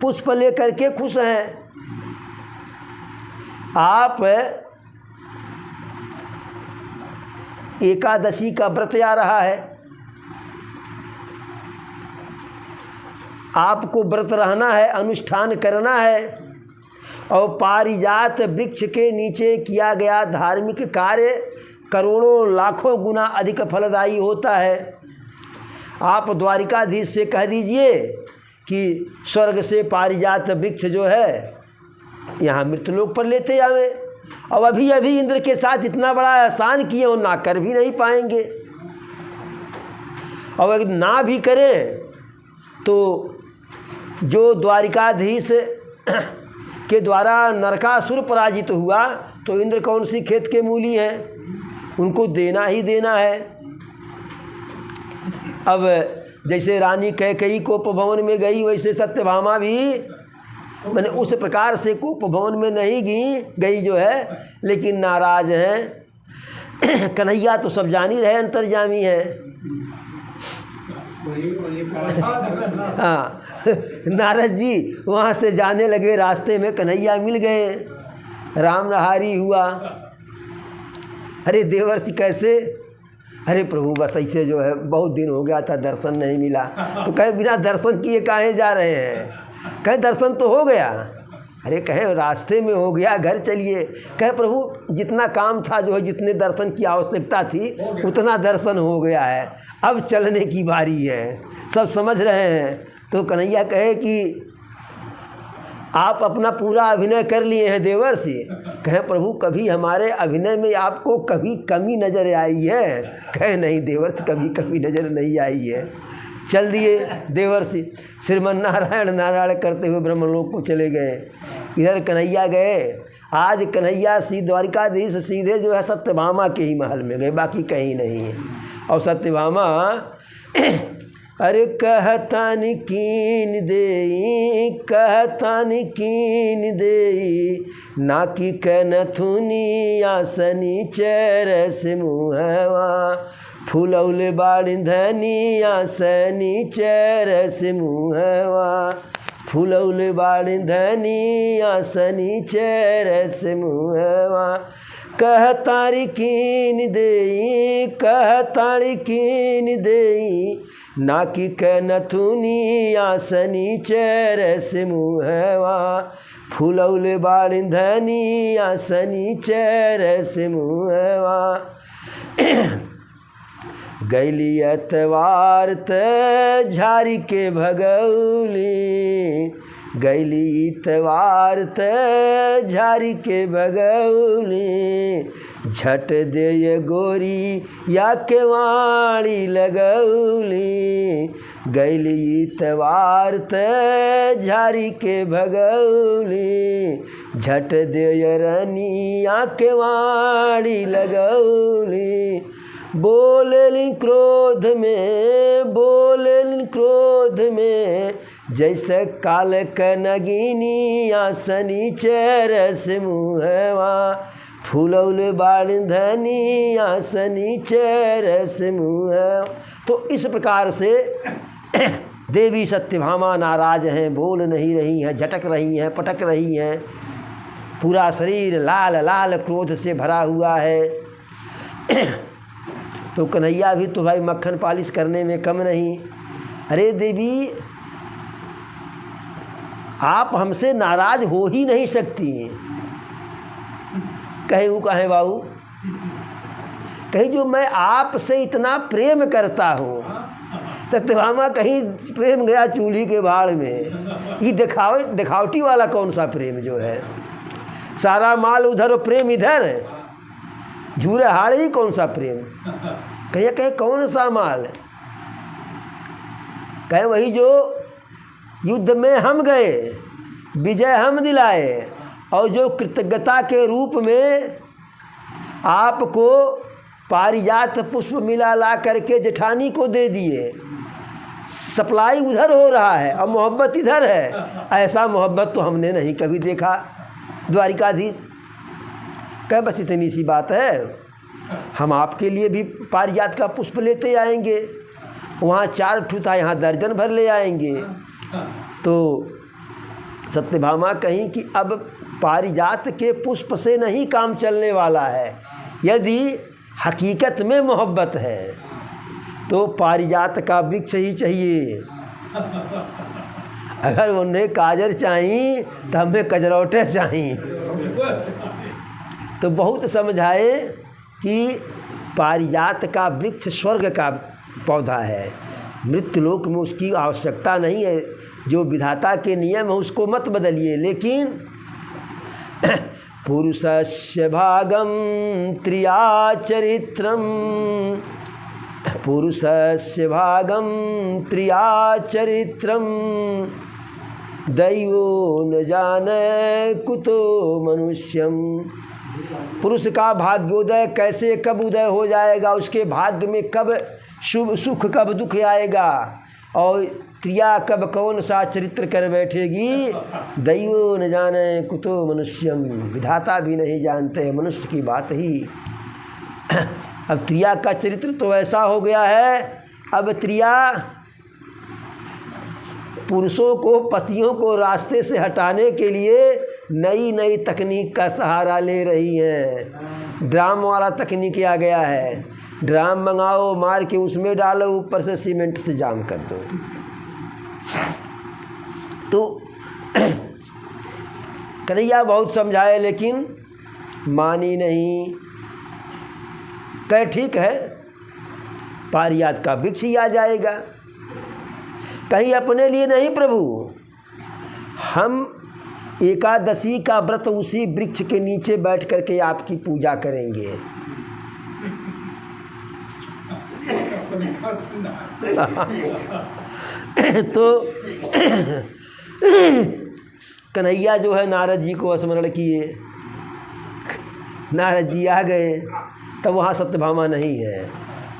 पुष्प लेकर के खुश हैं। आप एकादशी का व्रत आ रहा है, आपको व्रत रहना है, अनुष्ठान करना है, और पारिजात वृक्ष के नीचे किया गया धार्मिक कार्य करोड़ों लाखों गुना अधिक फलदायी होता है। आप द्वारिकाधीश से कह दीजिए कि स्वर्ग से पारिजात वृक्ष जो है यहाँ मृतलोक पर लेते आवे। अब अभी अभी इंद्र के साथ इतना बड़ा एहसान किए, वो ना कर भी नहीं पाएंगे, और अगर ना भी करें तो जो द्वारिकाधीश के द्वारा नरकासुर पराजित हुआ, तो इंद्र कौन सी खेत के मूली हैं, उनको देना ही देना है। अब जैसे रानी कैकेयी कोप भवन में गई, वैसे सत्यभामा भी मैंने उस प्रकार से कोप भवन में नहीं गई जो है, लेकिन नाराज हैं। कन्हैया तो सब जान ही रहे अंतर्यामी है। हाँ, नारद जी वहाँ से जाने लगे, रास्ते में कन्हैया मिल गए, राम नहारी हुआ। अरे देवर्षि कैसे? अरे प्रभु बस ऐसे जो है बहुत दिन हो गया था, दर्शन नहीं मिला। तो कहे बिना दर्शन किए काहे जा रहे हैं? कहे दर्शन तो हो गया। अरे कहे रास्ते में हो गया, घर चलिए। कहे प्रभु जितना काम था जो है, जितने दर्शन की आवश्यकता थी उतना दर्शन हो गया है, अब चलने की बारी है। सब समझ रहे हैं। तो कन्हैया कहे कि आप अपना पूरा अभिनय कर लिए हैं देवर्षि। कहे प्रभु कभी हमारे अभिनय में आपको कभी कमी नज़र आई है? कहे नहीं देवर्षि, कभी कभी नज़र नहीं आई है। चल दिए देवर्षि, श्रीमन नारायण नारायण करते हुए ब्रह्मलोक को चले गए। इधर कन्हैया गए। आज कन्हैया द्वारिकाधीश सीधे जो है सत्यभामा के ही महल में गए, बाकी कहीं नहीं है। और सत्यभामा अरे कहतन कीन देई, कहतन कीन देई, नाकी के नथुनी आसनी चरस मुहवा, फूलौले बाड़िंधनी आसनी चरस मुहवा, फूलौले बाड़िंधनी आसनी चरस मुहवा, कहतारी कीन देई, कहतारी कीन देई, नाकी के नथुनी आसनी चरस मुहवा, फूलौले बाड़िंधनी आसनी चरस मुहवा। गैली अतवार त झारी के भगौली, गैली इतवार त झारी के भगौली, झट दे ये गोरी या के वाणी लगौली, गैली इतवार त झारी के भगौली, झट दे ये रनी या के वाणी लगौली, बोलेलिन क्रोध में, बोलेलिन क्रोध में, जैसे काल क नगिनी आसनी चरस मुहवा, फूलौले बाड़िंधनी आसनी चरस मुहवा। तो इस प्रकार से देवी सत्यभामा नाराज हैं, बोल नहीं रही हैं, झटक रही हैं, पटक रही हैं, पूरा शरीर लाल लाल क्रोध से भरा हुआ है। तो कन्हैया भी तो भाई मक्खन पालिश करने में कम नहीं। अरे देवी, आप हमसे नाराज हो ही नहीं सकती। कहे वो कहे बाबू, कही जो मैं आपसे इतना प्रेम करता हूँ। सत्यभामा कहीं प्रेम गया चूल्ही के भाड़ में। ये दिखावटी वाला कौन सा प्रेम जो है, सारा माल उधर और प्रेम इधर, झूरे हाड़ ही कौन सा प्रेम। कहे कौन सा माल, कहे वही जो युद्ध में हम गए, विजय हम दिलाए, और जो कृतज्ञता के रूप में आपको पारिजात पुष्प मिला ला करके जेठानी को दे दिए। सप्लाई उधर हो रहा है और मोहब्बत इधर है। ऐसा मोहब्बत तो हमने नहीं कभी देखा द्वारिकाधीश। कहे बस इतनी सी बात है, हम आपके लिए भी पारिजात का पुष्प लेते आएंगे। वहाँ 4 ठू था, यहाँ दर्जन भर ले आएंगे। तो सत्यभामा कहीं कि अब पारिजात के पुष्प से नहीं काम चलने वाला है। यदि हकीकत में मोहब्बत है तो पारिजात का वृक्ष ही चाहिए। अगर उन्हें काजर चाहिए तो हमें कजरौटे चाहिए। तो बहुत समझाए कि पारिजात का वृक्ष स्वर्ग का पौधा है, मृत्युलोक में उसकी आवश्यकता नहीं है। जो विधाता के नियम है उसको मत बदलिए। लेकिन पुरुषस्य भागम त्रियाचरित्रम, पुरुषस्य भागम त्रियाचरित्रम, दैवो न जाने कुतो मनुष्यम। पुरुष का भाग्योदय कैसे कब उदय हो जाएगा, उसके भाग्य में कब शुभ सुख कब दुख आएगा, और क्रिया कब कौन सा चरित्र कर बैठेगी, दैवो न जाने कुतो मनुष्यम। विधाता भी नहीं जानते, मनुष्य की बात ही। अब क्रिया का चरित्र तो ऐसा हो गया है, अब क्रिया पुरुषों को, पतियों को रास्ते से हटाने के लिए नई नई तकनीक का सहारा ले रही हैं। ड्राम वाला तकनीक आ गया है। ड्राम मंगाओ, मार के उसमें डालो, ऊपर से सीमेंट से जाम कर दो। तो कन्हैया बहुत समझाए लेकिन मानी नहीं। कहे ठीक है, पारिजात का वृक्ष ही आ जाएगा। कहीं अपने लिए नहीं प्रभु, हम एकादशी का व्रत उसी वृक्ष के नीचे बैठ करके आपकी पूजा करेंगे। तो कन्हैया जो है नारद जी को स्मरण किए। नारद जी आ गए, तब वहाँ सत्यभामा नहीं है।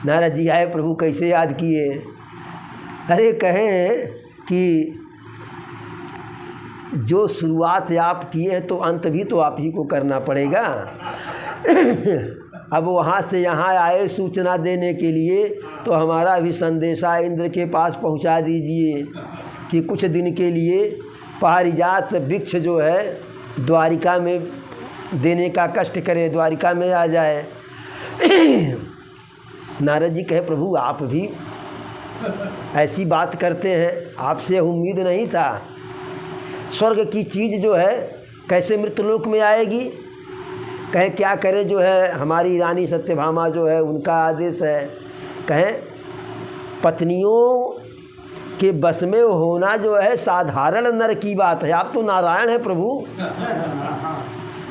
नारद जी आए, प्रभु कैसे याद किए। अरे कहें कि जो शुरुआत आप किए हैं तो अंत भी तो आप ही को करना पड़ेगा। अब वहाँ से यहाँ आए सूचना देने के लिए, तो हमारा भी संदेशा इंद्र के पास पहुँचा दीजिए कि कुछ दिन के लिए पारिजात वृक्ष जो है द्वारिका में देने का कष्ट करे, द्वारिका में आ जाए। नारद जी कहे प्रभु आप भी ऐसी बात करते हैं, आपसे उम्मीद नहीं था। स्वर्ग की चीज़ जो है कैसे मृत्युलोक में आएगी? कहे क्या करें, जो है हमारी रानी सत्यभामा जो है उनका आदेश है। कहें पत्नियों के बस में होना जो है साधारण नर की बात है, आप तो नारायण हैं प्रभु।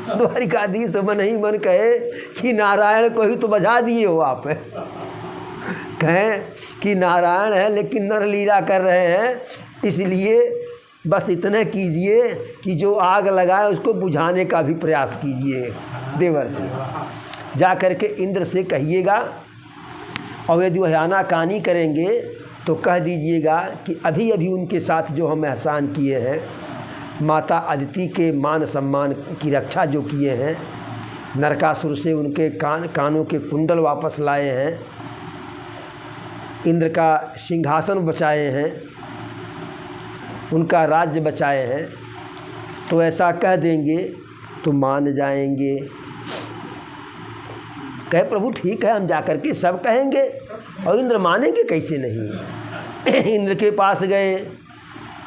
द्वारिकाधीश मन ही मन कहे कि नारायण को ही तो बजा दिए हो आप। कहें कि नारायण है लेकिन नर लीला कर रहे हैं, इसलिए बस इतने कीजिए कि जो आग लगाए उसको बुझाने का भी प्रयास कीजिए देवर से। जा कर के इंद्र से कहिएगा, और यदि वह आनाकानी करेंगे तो कह दीजिएगा कि अभी अभी उनके साथ जो हम एहसान किए हैं, माता अदिति के मान सम्मान की रक्षा जो किए हैं, नरकासुर से उनके कानों के कुंडल वापस लाए हैं, इंद्र का सिंहासन बचाए हैं, उनका राज्य बचाए हैं, तो ऐसा कह देंगे तो मान जाएंगे। कहे प्रभु ठीक है हम जाकर के सब कहेंगे, और इंद्र मानेंगे कैसे नहीं। इंद्र के पास गए,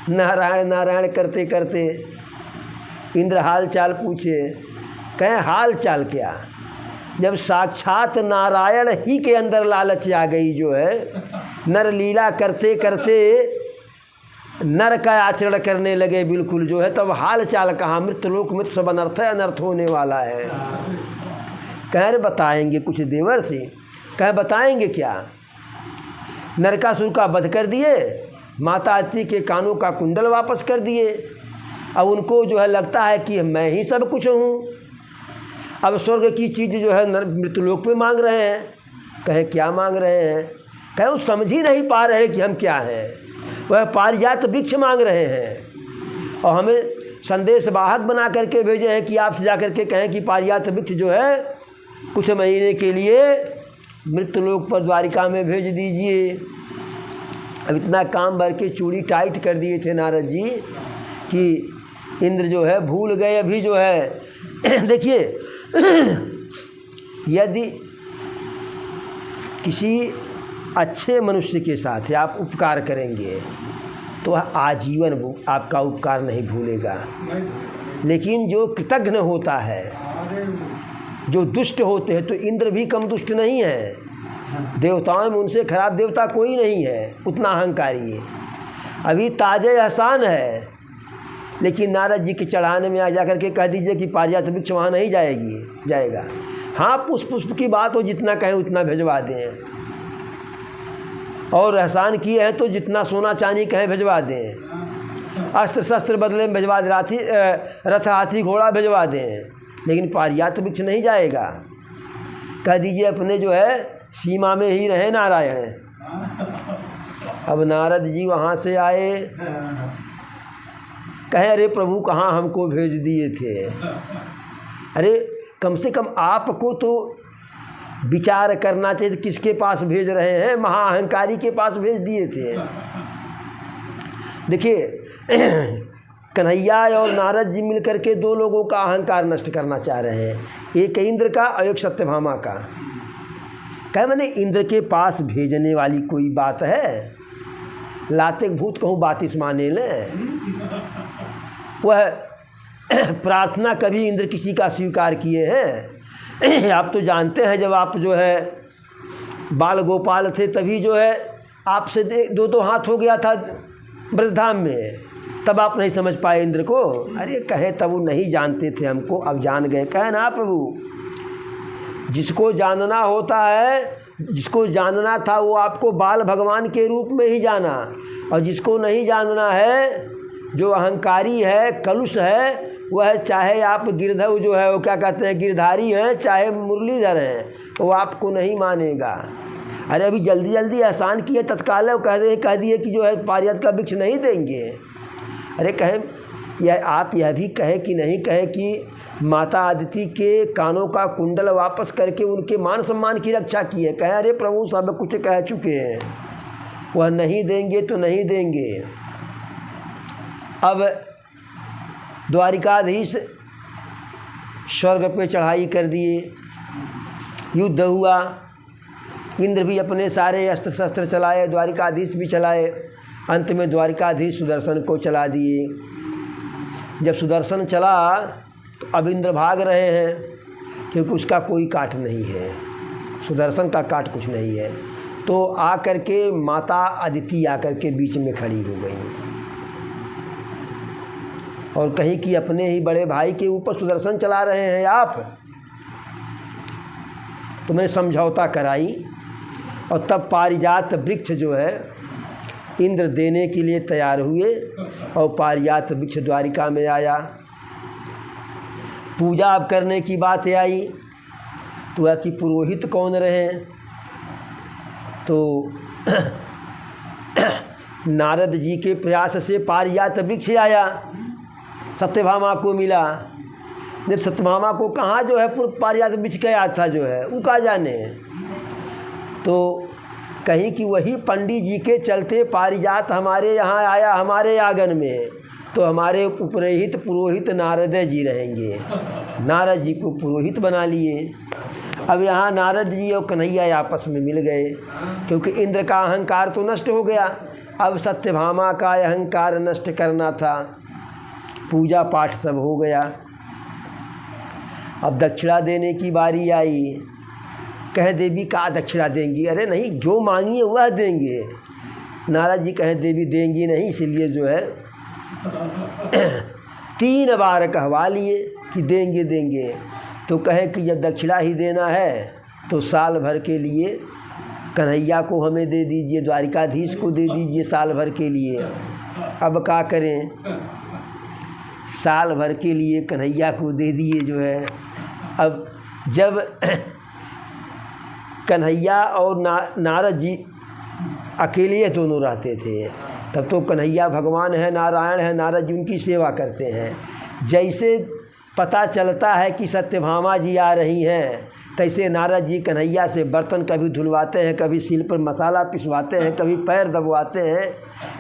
नारायण नारायण करते करते इंद्र हाल चाल पूछे। कहें हाल चाल क्या, जब साक्षात नारायण ही के अंदर लालच आ गई जो है, नर लीला करते करते नर का आचरण करने लगे बिल्कुल जो है, तब हाल चाल कहाँ, मृत्युलोक मृत्यु सब अनर्थ है, अनर्थ होने वाला है। कह रहे बताएंगे कुछ देवर से। कह बताएंगे क्या, नरकासुर का वध कर दिए, माता अदिति के कानों का कुंडल वापस कर दिए। अब उनको जो है लगता है कि मैं ही सब कुछ हूँ। अब स्वर्ग की चीज़ जो है मृत्युलोक में मांग रहे हैं। कहें क्या मांग रहे हैं? कहें वो समझ ही नहीं पा रहे कि हम क्या हैं। वह पारिजात वृक्ष मांग रहे हैं, और हमें संदेश वाहक बना करके भेजे हैं कि आप जा करके कहें कि पारिजात वृक्ष जो है कुछ महीने के लिए मृत्युलोक पर द्वारिका में भेज दीजिए। अब इतना काम भर के चूड़ी टाइट कर दिए थे नारद जी कि इंद्र जो है भूल गए अभी जो है। देखिए यदि किसी अच्छे मनुष्य के साथ आप उपकार करेंगे तो वह आजीवन आपका उपकार नहीं भूलेगा, लेकिन जो कृतघ्न होता है, जो दुष्ट होते हैं, तो इंद्र भी कम दुष्ट नहीं है। देवताओं में उनसे खराब देवता कोई नहीं है, उतना अहंकारी है। अभी ताजे एहसान है, लेकिन नारद जी के चढ़ाने में आ जा कर के कह दीजिए कि पारिजात वृक्ष वहाँ नहीं जाएगा। हाँ पुष्प की बात हो, जितना कहें उतना भिजवा दें, और एहसान किए हैं तो जितना सोना चांदी कहें भिजवा दें, अस्त्र शस्त्र बदले में भिजवा दें, रथ हाथी घोड़ा भिजवा दें, लेकिन पारिजात वृक्ष नहीं जाएगा। कह दीजिए अपने जो है सीमा में ही रहे नारायण। अब नारद जी वहाँ से आए, कहे अरे प्रभु कहाँ हमको भेज दिए थे। अरे कम से कम आपको तो विचार करना चाहिए, किसके पास भेज रहे हैं, महाअहंकारी के पास भेज दिए थे। देखिए कन्हैया और नारद जी मिलकर के दो लोगों का अहंकार नष्ट करना चाह रहे हैं, एक इंद्र का और एक सत्यभामा का। कहे मैंने इंद्र के पास भेजने वाली कोई बात है, लाते भूत कहूँ बातिस माने लें। वह प्रार्थना कभी इंद्र किसी का स्वीकार किए हैं? आप तो जानते हैं जब आप जो है बाल गोपाल थे तभी जो है आपसे दो हाथ हो गया था ब्रजधाम में, तब आप नहीं समझ पाए इंद्र को। अरे कहे तब वो नहीं जानते थे हमको, अब जान गए। कहे ना प्रभु, जिसको जानना होता है, जिसको जानना था वो आपको बाल भगवान के रूप में ही जाना, और जिसको नहीं जानना है, जो अहंकारी है, कलुष है, वह चाहे आप गिरधर जो है वो क्या कहते हैं गिरधारी हैं, चाहे मुरलीधर हैं, वो आपको नहीं मानेगा। अरे अभी जल्दी जल्दी एहसान किए तत्काल है, कह दिए कि जो है पारिजात का वृक्ष नहीं देंगे। अरे कहें यह आप यह भी कहे कि नहीं कहे कि माता अदिति के कानों का कुंडल वापस करके उनके मान सम्मान की रक्षा की है। कहे अरे प्रभु सब कुछ कह चुके हैं, वह नहीं देंगे तो नहीं देंगे। अब द्वारिकाधीश स्वर्ग पे चढ़ाई कर दिए, युद्ध हुआ, इंद्र भी अपने सारे अस्त्र शस्त्र चलाए, द्वारिकाधीश भी चलाए। अंत में द्वारिकाधीश सुदर्शन को चला दिए। जब सुदर्शन चला तो अब इंद्र भाग रहे हैं, क्योंकि उसका कोई काट नहीं है, सुदर्शन का काट कुछ नहीं है। तो आकर के माता अदिति आकर के बीच में खड़ी हो गई और कहीं कि अपने ही बड़े भाई के ऊपर सुदर्शन चला रहे हैं आप। तो मैंने समझौता कराई और तब पारिजात वृक्ष जो है इंद्र देने के लिए तैयार हुए और पारिजात वृक्ष द्वारिका में आया। पूजा अब करने की बात आई तो वह कि पुरोहित कौन रहे, तो नारद जी के प्रयास से पारिजात वृक्ष आया, सत्यभामा को मिला। नहीं सत्यभामा को कहाँ जो है पारिजात वृक्ष का याद था जो है वो का जाने। तो कहीं कि वही पंडित जी के चलते पारिजात हमारे यहाँ आया, हमारे आंगन में, तो हमारे उपरहित पुरोहित नारद जी रहेंगे। नारद जी को पुरोहित बना लिए। अब यहाँ नारद जी और कन्हैया आपस में मिल गए, क्योंकि इंद्र का अहंकार तो नष्ट हो गया, अब सत्यभामा का अहंकार नष्ट करना था। पूजा पाठ सब हो गया। अब दक्षिणा देने की बारी आई। कहे देवी का दक्षिणा देंगी? अरे नहीं, जो मांगिए वह देंगे। नारद जी कहे देवी देंगी नहीं, इसलिए जो है 3 बार कहवा लिए कि देंगे देंगे। तो कहे कि जब दक्षिणा ही देना है तो साल भर के लिए कन्हैया को हमें दे दीजिए, द्वारिकाधीश को दे दीजिए साल भर के लिए। अब क्या करें, साल भर के लिए कन्हैया को दे दिए जो है। अब जब कन्हैया और नारद जी अकेले दोनों रहते थे, तब तो कन्हैया भगवान है, नारायण है, नारद जी उनकी सेवा करते हैं। जैसे पता चलता है कि सत्यभामा जी आ रही हैं, तैसे नारद जी कन्हैया से बर्तन कभी धुलवाते हैं, कभी सिल पर मसाला पिसवाते हैं, कभी पैर दबवाते हैं,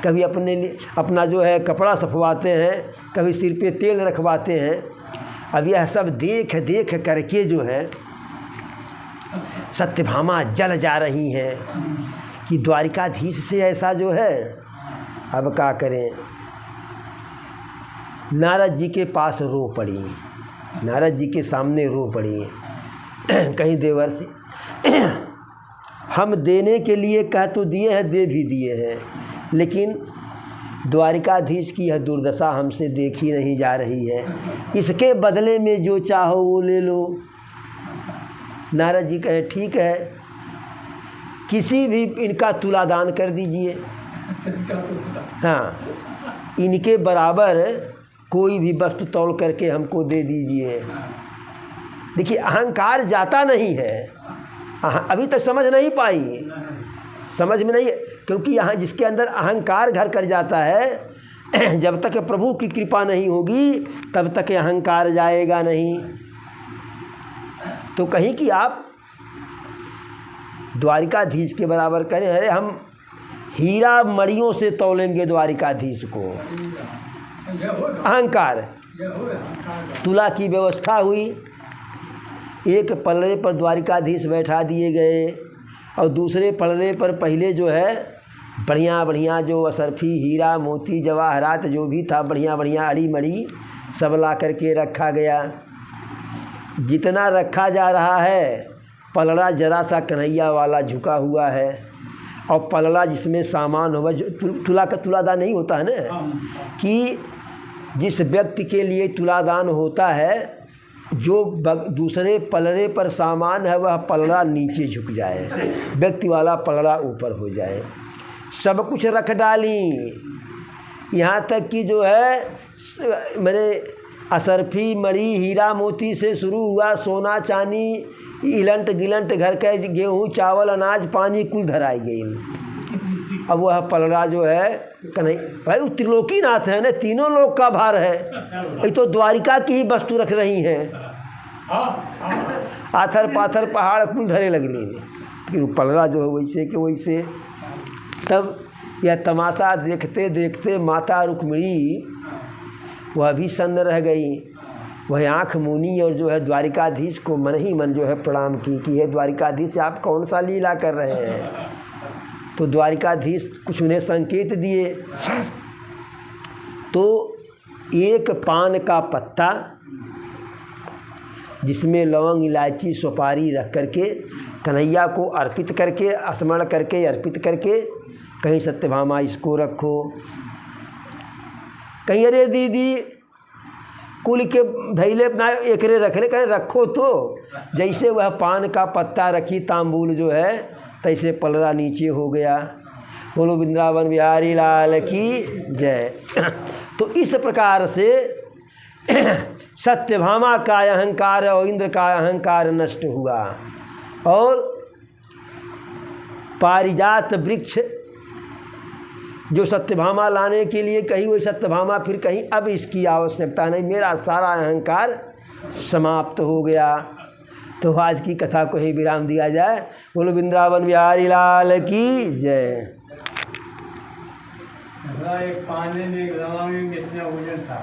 कभी अपने लिए अपना जो है कपड़ा सफवाते हैं, कभी सिर पे तेल रखवाते हैं। अब यह सब देख देख करके जो है सत्यभामा जल जा रही हैं कि द्वारिकाधीश से ऐसा जो है। अब क्या करें, नारद जी के पास रो पड़ी, नारद जी के सामने रो पड़ी। कहीं देवर्षि हम देने के लिए कह तो दिए हैं, दे भी दिए हैं, लेकिन द्वारिकाधीश की यह दुर्दशा हमसे देखी नहीं जा रही है। इसके बदले में जो चाहो वो ले लो। नारद जी कहे ठीक है, किसी भी इनका तुलादान कर दीजिए। हाँ, इनके बराबर कोई भी वस्तु तौल करके हमको दे दीजिए। देखिए अहंकार जाता नहीं है, अभी तक समझ नहीं पाई, समझ में नहीं, क्योंकि यहाँ जिसके अंदर अहंकार घर कर जाता है, जब तक प्रभु की कृपा नहीं होगी तब तक अहंकार जाएगा नहीं। तो कहीं कि आप द्वारिकाधीश के बराबर करें, अरे हम हीरा मणियों से तौलेंगे द्वारिकाधीश को। अहंकार। तुला की व्यवस्था हुई, एक पलड़े पर द्वारिकाधीश बैठा दिए गए और दूसरे पलड़े पर पहले जो है बढ़िया बढ़िया जो असरफी हीरा मोती जवाहरात जो भी था बढ़िया बढ़िया अड़ी मड़ी सब ला करके रखा गया। जितना रखा जा रहा है पलड़ा जरा सा कन्हैया वाला झुका हुआ है, और पलड़ा जिसमें सामान होगा, तुला का तुलादान नहीं होता है ना, कि जिस व्यक्ति के लिए तुलादान होता है, जो दूसरे पलड़े पर सामान है वह पलड़ा नीचे झुक जाए, व्यक्ति वाला पलड़ा ऊपर हो जाए। सब कुछ रख डाली, यहाँ तक कि जो है मैंने असरफी मणि हीरा मोती से शुरू हुआ, सोना चांदी इलंट गिलंट घर के गेहूँ चावल अनाज पानी कुल धराई गई। अब वह पलड़ा जो है कन्हैया भाई वो त्रिलोकीनाथ है ना, तीनों लोक का भार है, ये तो द्वारिका की ही वस्तु रख रही हैं। आथर पाथर पहाड़ कुल धरे लगली, फिर पलड़ा जो है वैसे के वैसे। तब यह तमाशा देखते देखते माता रुक्मिणी वह भी सन्न रह गई। वह आँख मुनी और जो है द्वारिकाधीश को मन ही मन जो है प्रणाम की कि हे द्वारिकाधीश आप कौन सा लीला कर रहे हैं। तो द्वारिकाधीश कुछ उन्हें संकेत दिए। तो एक पान का पत्ता जिसमें लौंग इलायची सुपारी रख करके कन्हैया को अर्पित करके स्मरण करके अर्पित करके, कहीं सत्यभामा इसको रखो, कहीं अरे दीदी कुल के धैले अपना एकरे रख ले, कहीं रखो। तो जैसे वह पान का पत्ता रखी तांबूल जो है तैसे पलड़ा नीचे हो गया। बोलो वृंदावन बिहारी लाल की जय। तो इस प्रकार से सत्यभामा का अहंकार और इंद्र का अहंकार नष्ट हुआ और पारिजात वृक्ष जो सत्यभामा लाने के लिए कहीं, वही सत्यभामा फिर कहीं अब इसकी आवश्यकता नहीं, मेरा सारा अहंकार समाप्त हो गया। तो आज की कथा को ही विराम दिया जाए। बोलो वृंदावन बिहारी लाल की जय। एक पानी में कितना वजन था।